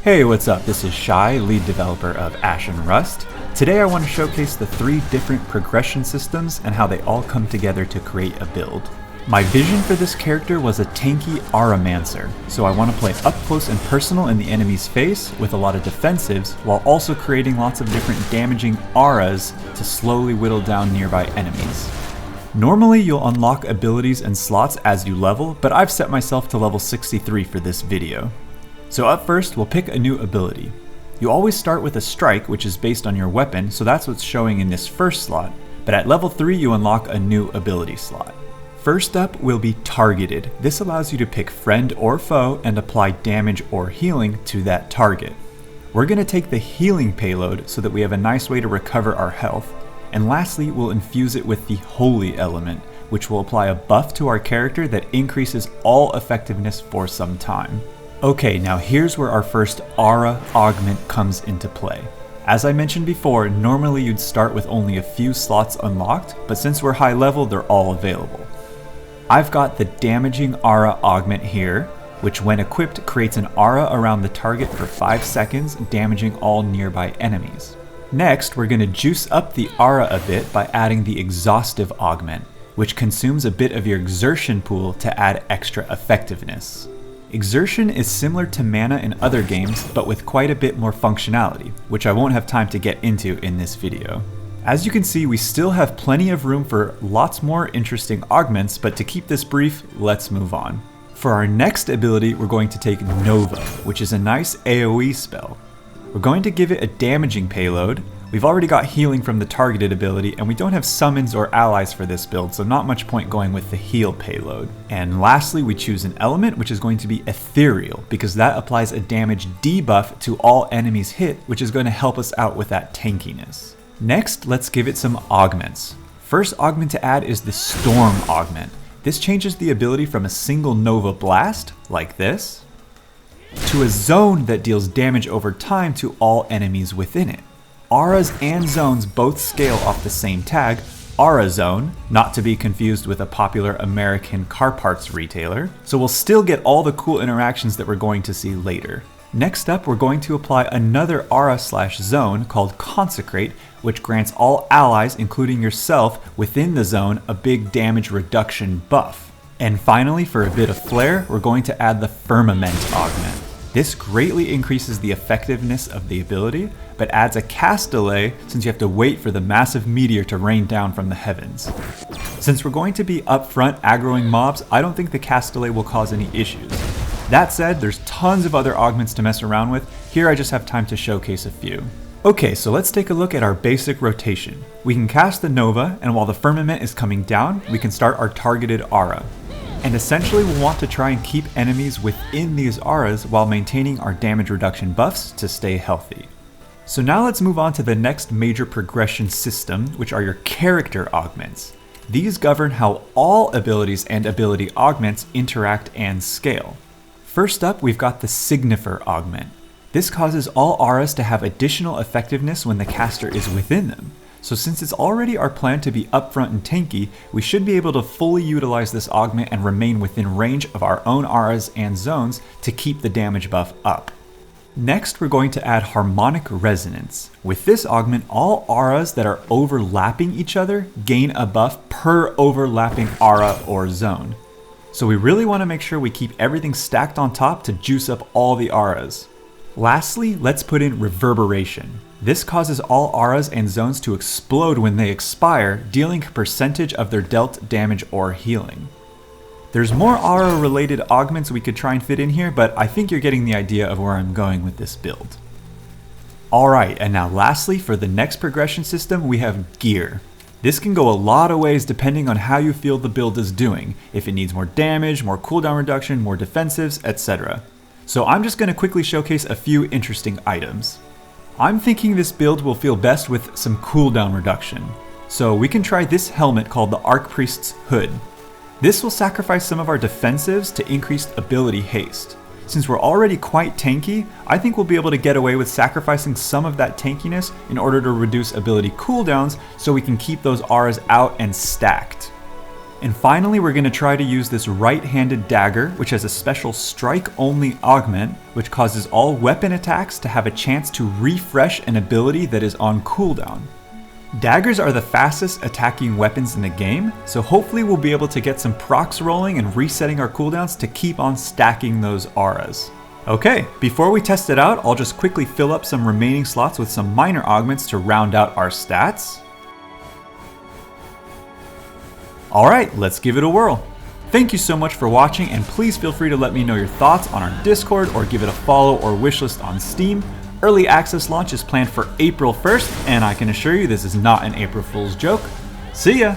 Hey, what's up? This is Shai, lead developer of Ash and Rust. Today I want to showcase the 3 different progression systems and how they all come together to create a build. My vision for this character was a Tanky Auramancer, so I want to play up close and personal in the enemy's face with a lot of defensives, while also creating lots of different damaging auras to slowly whittle down nearby enemies. Normally you'll unlock abilities and slots as you level, but I've set myself to level 63 for this video. So up first, we'll pick a new ability. You always start with a strike, which is based on your weapon, so that's what's showing in this first slot, but at level 3 you unlock a new ability slot. First up will be Targeted. This allows you to pick friend or foe and apply damage or healing to that target. We're going to take the healing payload so that we have a nice way to recover our health, and lastly we'll infuse it with the Holy element, which will apply a buff to our character that increases all effectiveness for some time. Okay, now here's where our first aura augment comes into play. As I mentioned before, normally you'd start with only a few slots unlocked, but since we're high level, they're all available. I've got the damaging aura augment here, which when equipped creates an aura around the target for 5 seconds, damaging all nearby enemies. Next, we're going to juice up the aura a bit by adding the exhaustive augment, which consumes a bit of your exertion pool to add extra effectiveness. Exertion is similar to mana in other games, but with quite a bit more functionality, which I won't have time to get into in this video. As you can see, we still have plenty of room for lots more interesting augments, but to keep this brief, let's move on. For our next ability, we're going to take Nova, which is a nice AoE spell. We're going to give it a damaging payload. We've already got healing from the targeted ability, and we don't have summons or allies for this build, so not much point going with the heal payload. And lastly, we choose an element, which is going to be Ethereal, because that applies a damage debuff to all enemies hit, which is going to help us out with that tankiness. Next, let's give it some augments. First augment to add is the Storm augment. This changes the ability from a single Nova blast, like this, to a zone that deals damage over time to all enemies within it. Auras and zones both scale off the same tag, Aura Zone, not to be confused with a popular American car parts retailer, so we'll still get all the cool interactions that we're going to see later. Next up, we're going to apply another aura/zone called Consecrate, which grants all allies, including yourself, within the zone a big damage reduction buff. And finally, for a bit of flair, we're going to add the Firmament augment. This greatly increases the effectiveness of the ability, but adds a cast delay since you have to wait for the massive meteor to rain down from the heavens. Since we're going to be upfront aggroing mobs, I don't think the cast delay will cause any issues. That said, there's tons of other augments to mess around with. Here I just have time to showcase a few. Okay, so let's take a look at our basic rotation. We can cast the Nova, and while the Firmament is coming down, we can start our targeted aura. And essentially we'll want to try and keep enemies within these auras while maintaining our damage reduction buffs to stay healthy. So now let's move on to the next major progression system, which are your character augments. These govern how all abilities and ability augments interact and scale. First up, we've got the Signifer augment. This causes all auras to have additional effectiveness when the caster is within them. So since it's already our plan to be upfront and tanky, we should be able to fully utilize this augment and remain within range of our own auras and zones to keep the damage buff up. Next, we're going to add Harmonic Resonance. With this augment, all auras that are overlapping each other gain a buff per overlapping aura or zone. So we really want to make sure we keep everything stacked on top to juice up all the auras. Lastly, let's put in Reverberation. This causes all auras and zones to explode when they expire, dealing a percentage of their dealt damage or healing. There's more aura related augments we could try and fit in here, but I think you're getting the idea of where I'm going with this build. Alright, and now lastly, for the next progression system, we have Gear. This can go a lot of ways depending on how you feel the build is doing, if it needs more damage, more cooldown reduction, more defensives, etc. So I'm just going to quickly showcase a few interesting items. I'm thinking this build will feel best with some cooldown reduction. So we can try this helmet called the Archpriest's Hood. This will sacrifice some of our defensives to increase ability haste. Since we're already quite tanky, I think we'll be able to get away with sacrificing some of that tankiness in order to reduce ability cooldowns so we can keep those auras out and stacked. And finally, we're going to try to use this right-handed dagger, which has a special strike-only augment, which causes all weapon attacks to have a chance to refresh an ability that is on cooldown. Daggers are the fastest attacking weapons in the game, so hopefully we'll be able to get some procs rolling and resetting our cooldowns to keep on stacking those auras. Okay, before we test it out, I'll just quickly fill up some remaining slots with some minor augments to round out our stats. Alright, let's give it a whirl. Thank you so much for watching, and please feel free to let me know your thoughts on our Discord or give it a follow or wishlist on Steam. Early access launch is planned for April 1st, and I can assure you this is not an April Fool's joke. See ya!